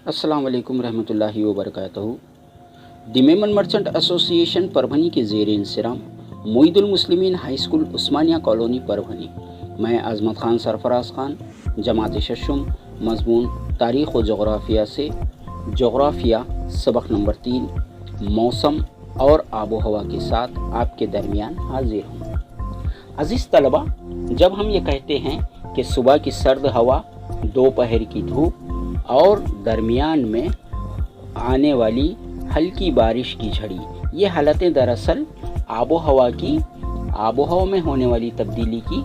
अस्सलाम वालेकुम रहमतुल्लाहि व बरकातहू। The Memon merchant association Parbhani के ज़ेर इंसराम Moidul Muslimeen high school Osmania colony Parbhani. मैं आज़मत ख़ान सरफराज ख़ान, जमात शशुम, मज़मून तारीख़ व जोग्राफ़िया से जोग्राफ़िया सबक नंबर 3 मौसम और आबो हवा के साथ आपके दरमियान हाजिर हूँ। अज़ीज़ तलबा, जब हम ये कहते हैं कि सुबह की सर्द हवा, दोपहर की धूप और दरमियान में आने वाली हल्की बारिश की झड़ी, ये हालतें दरअसल आबो हवा में होने वाली तब्दीली की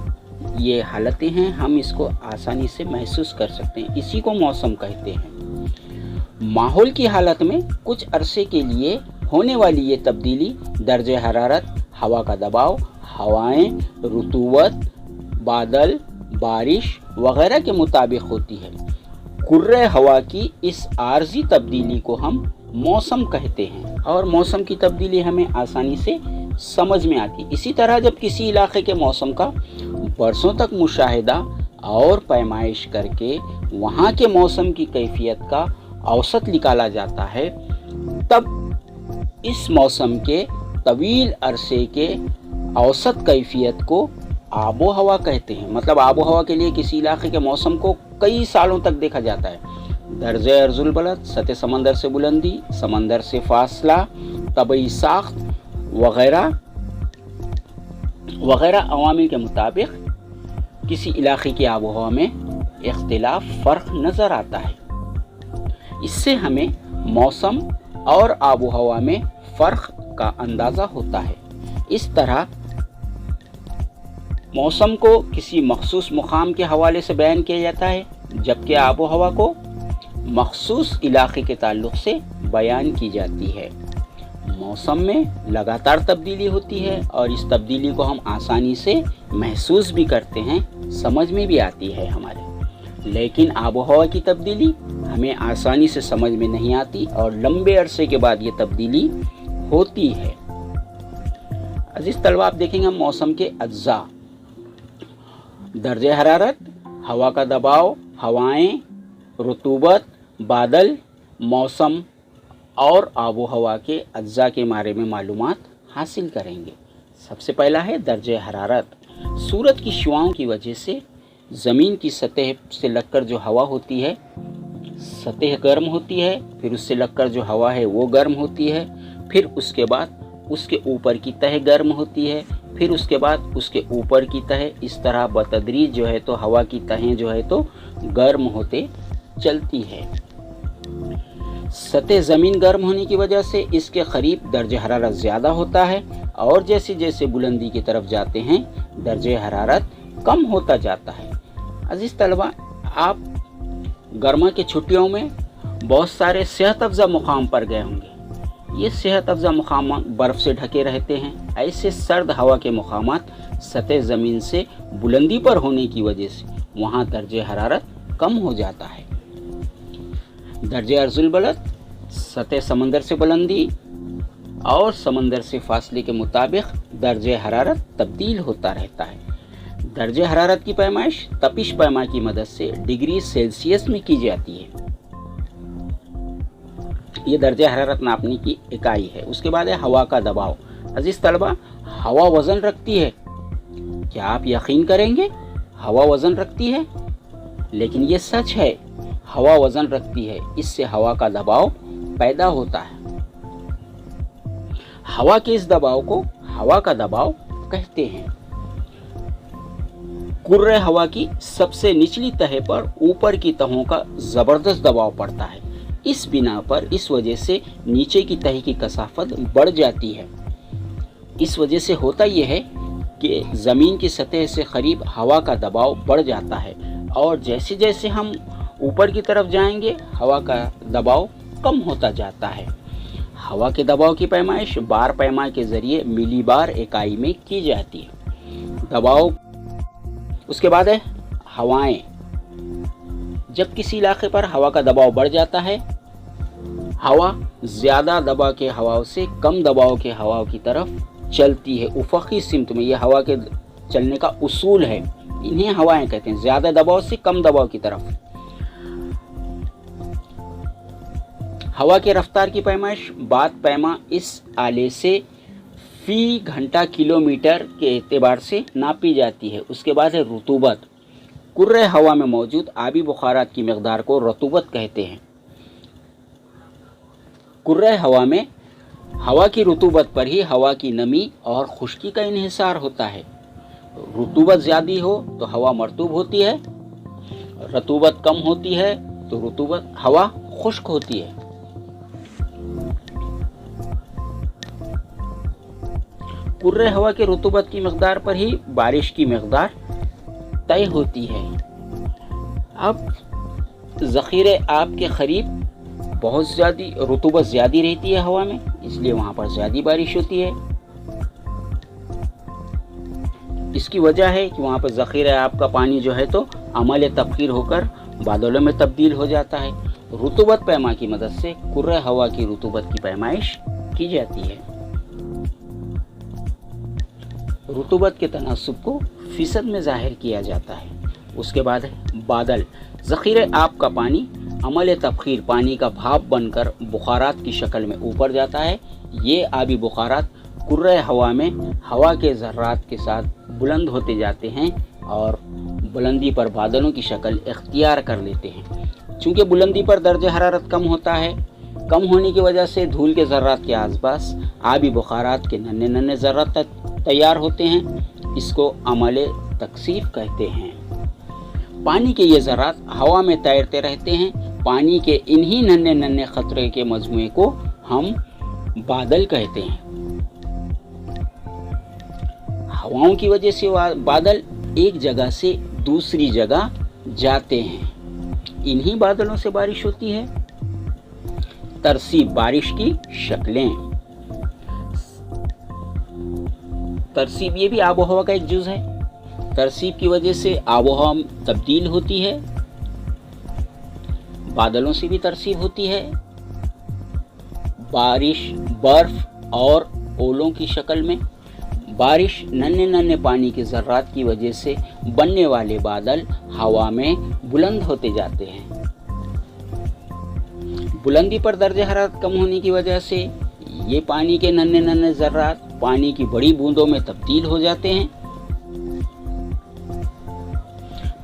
ये हालतें हैं। हम इसको आसानी से महसूस कर सकते हैं, इसी को मौसम कहते हैं। माहौल की हालत में कुछ अरसे के लिए होने वाली ये तब्दीली दर्जे हरारत, हवा का दबाव, हवाएं, रुतूबत, बादल, बारिश वगैरह के मुताबिक होती है। कुर्रे हवा की इस आर्जी तब्दीली को हम मौसम कहते हैं और मौसम की तब्दीली हमें आसानी से समझ में आती है। इसी तरह जब किसी इलाके के मौसम का बरसों तक मुशाहिदा और पैमाइश करके वहाँ के मौसम की कैफियत का औसत निकाला जाता है, तब इस मौसम के तवील अरसे के औसत कैफियत को आबो हवा कहते हैं। मतलब आबो हवा के लिए किसी इलाके के मौसम को कई सालों तक देखा जाता है। दर्जे अर्जुल बलद, सतह समंदर से बुलंदी, समंदर से फासला, तबई साख्त वगैरह अवामिल के मुताबिक किसी इलाके की आबो हवा में इख्तिलाफ फ़र्क नज़र आता है। इससे हमें मौसम और आबो हवा में फ़र्क का अंदाज़ा होता है। इस तरह मौसम को किसी मखसूस मुकाम के हवाले से बयान किया जाता है, जबकि आबो हवा को मखसूस इलाके के ताल्लुक़ से बयान की जाती है। मौसम में लगातार तब्दीली होती है और इस तब्दीली को हम आसानी से महसूस भी करते हैं, समझ में भी आती है हमारे। लेकिन आबो हवा की तब्दीली हमें आसानी से समझ में नहीं आती और लंबे अरसे के बाद ये तब्दीली होती है। अजीज़ तलबा, आप देखेंगे हम मौसम के अज्जा: दर्जे हरारत, हवा का दबाव, हवाएं, रुतूबत, बादल, मौसम और आबो हवा के अज्जा के बारे में मालूमात हासिल करेंगे। सबसे पहला है दर्जे हरारत। सूरज की शुआओं की वजह से ज़मीन की सतह से लगकर जो हवा होती है, सतह गर्म होती है, फिर उससे लगकर जो हवा है वो गर्म होती है, फिर उसके बाद उसके ऊपर की तह गर्म होती है, फिर उसके बाद उसके ऊपर की तह, इस तरह बतदरीज जो है तो हवा की तहें जो है तो गर्म होते चलती है। सतह ज़मीन गर्म होने की वजह से इसके करीब दर्जे हरारत ज़्यादा होता है और जैसे जैसे बुलंदी की तरफ जाते हैं दर्जे हरारत कम होता जाता है। अजीज़ तलबा, आप गर्मा की छुट्टियों में बहुत सारे सेहत अफ़ज़ा मुकाम पर गए होंगे। ये सेहत अफ़ज़ा मुकाम बर्फ़ से ढके रहते हैं। ऐसे सर्द हवा के मुकामात सतह ज़मीन से बुलंदी पर होने की वजह से वहाँ दर्जे हरारत कम हो जाता है। दर्जे अर्जुल बलद, सतह समंदर से बुलंदी और समंदर से फासले के मुताबिक दर्जे हरारत तब्दील होता रहता है। दर्जे हरारत की पैमाइश तपिश पैमा की मदद से डिग्री सेल्सियस में की जाती है। ये दर्जे हरारत नापने की इकाई है। उसके बाद है हवा का दबाव। अजीज़ तलबा, हवा वज़न रखती है। क्या आप यकीन करेंगे? हवा वज़न रखती है, लेकिन ये सच है, हवा वज़न रखती है। इससे हवा का दबाव पैदा होता है। हवा के इस दबाव को हवा का दबाव कहते हैं। कुर्रे हवा की सबसे निचली तह पर ऊपर की तहों का ज़बरदस्त दबाव पड़ता है। इस बिना पर इस वजह से नीचे की तह की कसाफत बढ़ जाती है। इस वजह से होता यह है कि ज़मीन की सतह से करीब हवा का दबाव बढ़ जाता है और जैसे जैसे हम ऊपर की तरफ जाएंगे हवा का दबाव कम होता जाता है। हवा के दबाव की पैमाइश बार पैमा के ज़रिए मिलीबार इकाई में की जाती है। दबाव, उसके बाद है हवाएं। जब किसी इलाके पर हवा का दबाव बढ़ जाता है, हवा ज़्यादा दबाव के हवाओं से कम दबाव के हवाओं की तरफ चलती है। उफ़क़ी सिमत में यह हवा के चलने का उसूल है, इन्हें हवाएं कहते हैं। ज़्यादा दबाव से कम दबाव की तरफ हवा के रफ्तार की पैमाइश बात पैमा इस आले से फी घंटा किलोमीटर के एतबार से नापी जाती है। उसके बाद है रुतूबत। कुर्रे हवा में मौजूद आबी बुखारात की मकदार को रतूबत कहते हैं। कुर्रे हवा में हवा की रुतूबत पर ही हवा की नमी और खुश्की का इन्हिसार होता है। रुतूबत ज़्यादा हो तो हवा मरतूब होती है, रतूबत कम होती है तो रुतूबत हवा खुश्क होती है। कुर्रे हवा के रुतूबत की मकदार पर ही बारिश की मकदार तय होती है। अब ज़ख़ीरे आब के करीब बहुत ज़्यादा रुतूबत ज़्यादा रहती है हवा में, इसलिए वहाँ पर ज़्यादा बारिश होती है। इसकी वजह है कि वहाँ पर ज़ख़ीरे आब का पानी जो है तो अमल तबखीर होकर बादलों में तब्दील हो जाता है। रुतूबत पैमा की मदद से कुर्रे हवा की रुतूबत की पैमाइश की जाती है। रुतूबत के तनासुब को फ़ीसद में ज़ाहिर किया जाता है। उसके बाद है बादल। ज़ख़ीरे आब का पानी अमल तबखीर पानी का भाप बनकर बुखारात की शक्ल में ऊपर जाता है। ये आबी बुखारात कुर्रे हवा में हवा के ज़र्रात के साथ बुलंद होते जाते हैं और बुलंदी पर बादलों की शक्ल इख्तियार कर लेते हैं। चूँकि बुलंदी पर दर्जे हरारत कम होता है, कम होने की वजह से धूल के ज़र्रात के आसपास आबी बुखारात के नन्हे नन्हे ज़र्रात तैयार होते हैं। इसको अमल तकसीफ कहते हैं। पानी के ये ज़र्रात हवा में तैरते रहते हैं। पानी के इन्हीं नन्हे नन्हे ख़तरे के मजमूए को हम बादल कहते हैं। हवाओं की वजह से बादल एक जगह से दूसरी जगह जाते हैं। इन्हीं बादलों से बारिश होती है। तरसीब बारिश की शक्लें। तरसीब ये भी आबो हवा का एक जुज़ है। तरसीब की वजह से आबो हवा तब्दील होती है। बादलों से भी तरसीब होती है। बारिश बर्फ और ओलों की शक्ल में। बारिश नन्हे नन्हे पानी के ज़र्रात की वजह से बनने वाले बादल हवा में बुलंद होते जाते हैं। बुलंदी पर दर्जे हरारत कम होने की वजह से ये पानी के नन्हे नन्हे ज़र्रात पानी की बड़ी बूंदों में तब्दील हो जाते हैं।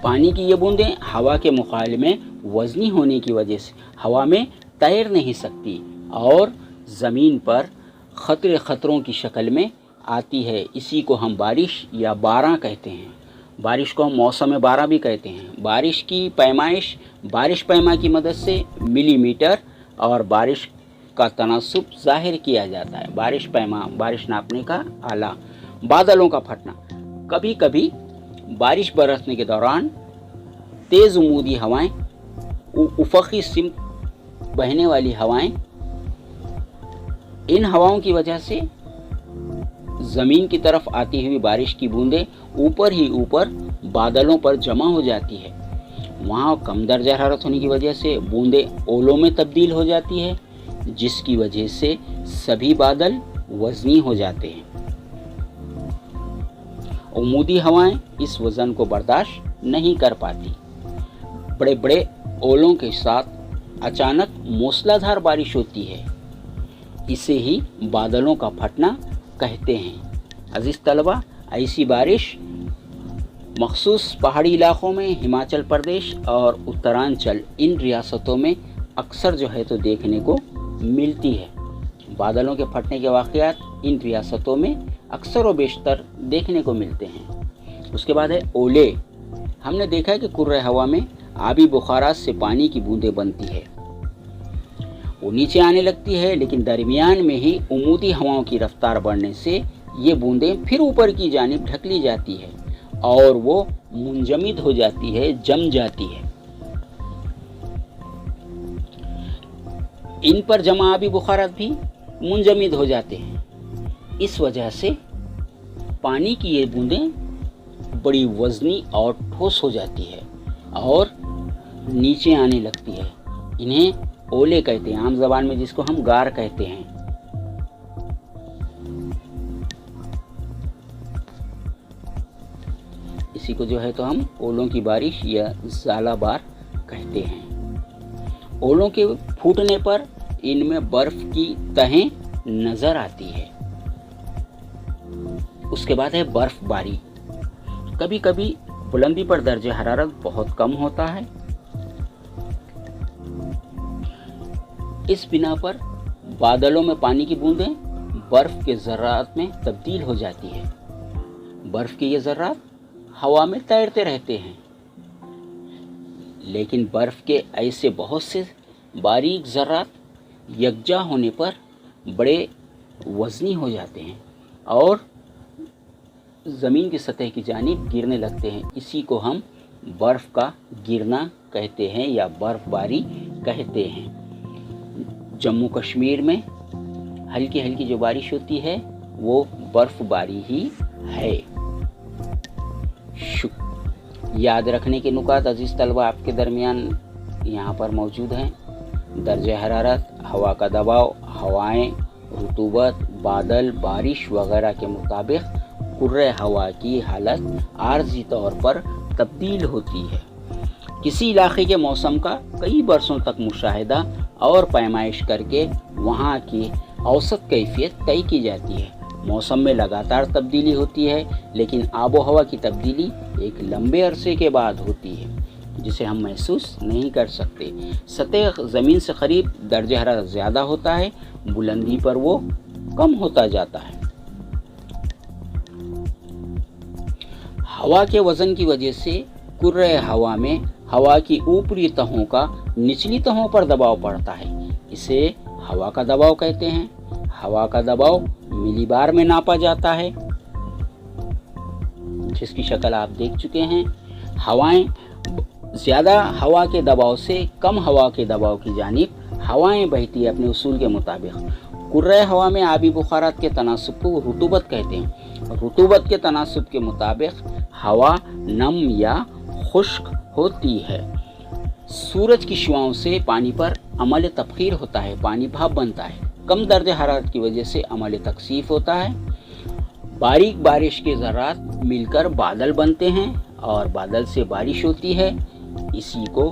पानी की ये बूंदें हवा के मुकाबले में वज़नी होने की वजह से हवा में तैर नहीं सकती और ज़मीन पर खतरों की शक्ल में आती है। इसी को हम बारिश या बारां कहते हैं। बारिश को हम मौसम बारां भी कहते हैं। बारिश की पैमाइश बारिश पैमा की मदद से मिलीमीटर और बारिश का तनासुब ज़ाहिर किया जाता है। बारिश पैमा बारिश नापने का आला। बादलों का फटना। कभी कभी बारिश बरसने के दौरान तेज़ उमूदी हवाएं, उफ़क़ी सिमत बहने वाली हवाएं, इन हवाओं की वजह से ज़मीन की तरफ आती हुई बारिश की बूंदें ऊपर ही ऊपर बादलों पर जमा हो जाती है। वहाँ कम दर्जा हरारत होने की वजह से बूंदें ओलों में तब्दील हो जाती है, जिसकी वजह से सभी बादल वज़नी हो जाते हैं। उमूदी हवाएं इस वज़न को बर्दाश्त नहीं कर पाती। बड़े बड़े ओलों के साथ अचानक मूसलाधार बारिश होती है। इसे ही बादलों का फटना कहते हैं। अज़ीज़ तलबा, ऐसी बारिश मखसूस पहाड़ी इलाक़ों में हिमाचल प्रदेश और उत्तरांचल इन रियासतों में अक्सर जो है तो देखने को मिलती है। बादलों के फटने के वाक़यात इन रियासतों में अक्सर व बेशतर देखने को मिलते हैं। उसके बाद है ओले। हमने देखा है कि कुर्रे हवा में आबी बुखारात से पानी की बूंदें बनती है। वो नीचे आने लगती है, लेकिन दरमियान में ही उमूदी हवाओं की रफ्तार बढ़ने से ये बूंदें फिर ऊपर की जानिब ढकली जाती है और वो मुंजमिद हो जाती है, जम जाती है। इन पर जमा आबी बुखारात भी मुंजमिद हो जाते हैं। इस वजह से पानी की ये बूंदें बड़ी वज़नी और ठोस हो जाती है और नीचे आने लगती है। इन्हें ओले कहते हैं, आम ज़बान में जिसको हम गार कहते हैं। इसी को जो है तो हम ओलों की बारिश या ज़ालाबार कहते हैं। ओलों के फूटने पर इनमें बर्फ की तहें नजर आती है। उसके बाद है बर्फबारी। कभी कभी बुलंदी पर दर्जे हरारत बहुत कम होता है। इस बिना पर बादलों में पानी की बूंदें बर्फ के ज़र्रात में तब्दील हो जाती है। बर्फ के ये ज़र्रात हवा में तैरते रहते हैं, लेकिन बर्फ के ऐसे बहुत से बारीक ज़र्रात यकजा होने पर बड़े वज़नी हो जाते हैं और ज़मीन की सतह की जानिब गिरने लगते हैं। इसी को हम बर्फ़ का गिरना कहते हैं या बर्फ़बारी कहते हैं। जम्मू कश्मीर में हल्की हल्की जो बारिश होती है वो बर्फ़बारी ही है। याद रखने के नुकात अजीज़ तलबा आपके दरमियान यहाँ पर मौजूद हैं। दर्जे हरारत, हवा का दबाव, हवाएं, रुतूबत, बादल, बारिश वगैरह के मुताबिक कुर्रे हवा की हालत आर्जी तौर पर तब्दील होती है। किसी इलाके के मौसम का कई बरसों तक मुशाहिदा और पैमाइश करके वहाँ की औसत कैफियत तय की जाती है। मौसम में लगातार तब्दीली होती है, लेकिन आबो हवा की तब्दीली एक लंबे अरसे के बाद होती है, जिसे हम महसूस नहीं कर सकते। सतह ज़मीन से करीब दर्जा हरारत ज़्यादा होता है, बुलंदी पर वो कम होता जाता है। हवा के वज़न की वजह से कुर्रे हवा में हवा की ऊपरी तहों का निचली तहों पर दबाव पड़ता है। इसे हवा का दबाव कहते हैं। हवा का दबाव मिलीबार में नापा जाता है, जिसकी शक्ल आप देख चुके हैं। हवाएं ज़्यादा हवा के दबाव से कम हवा के दबाव की जानिब हवाएं बहती है अपने उसूल के मुताबिक। कुर्रे हवा में आबी बुखारात के तनासुब को रुतूबत कहते हैं। रुतूबत के तनासुब के मुताबिक हवा नम या खुश्क होती है। सूरज की शुआओं से पानी पर अमल तबखीर होता है, पानी भाप बनता है। कम दर्जे हरारत की वजह से अमल तकसीफ होता है। बारीक बारिश के ज़र्रात मिलकर बादल बनते हैं और बादल से बारिश होती है। इसी को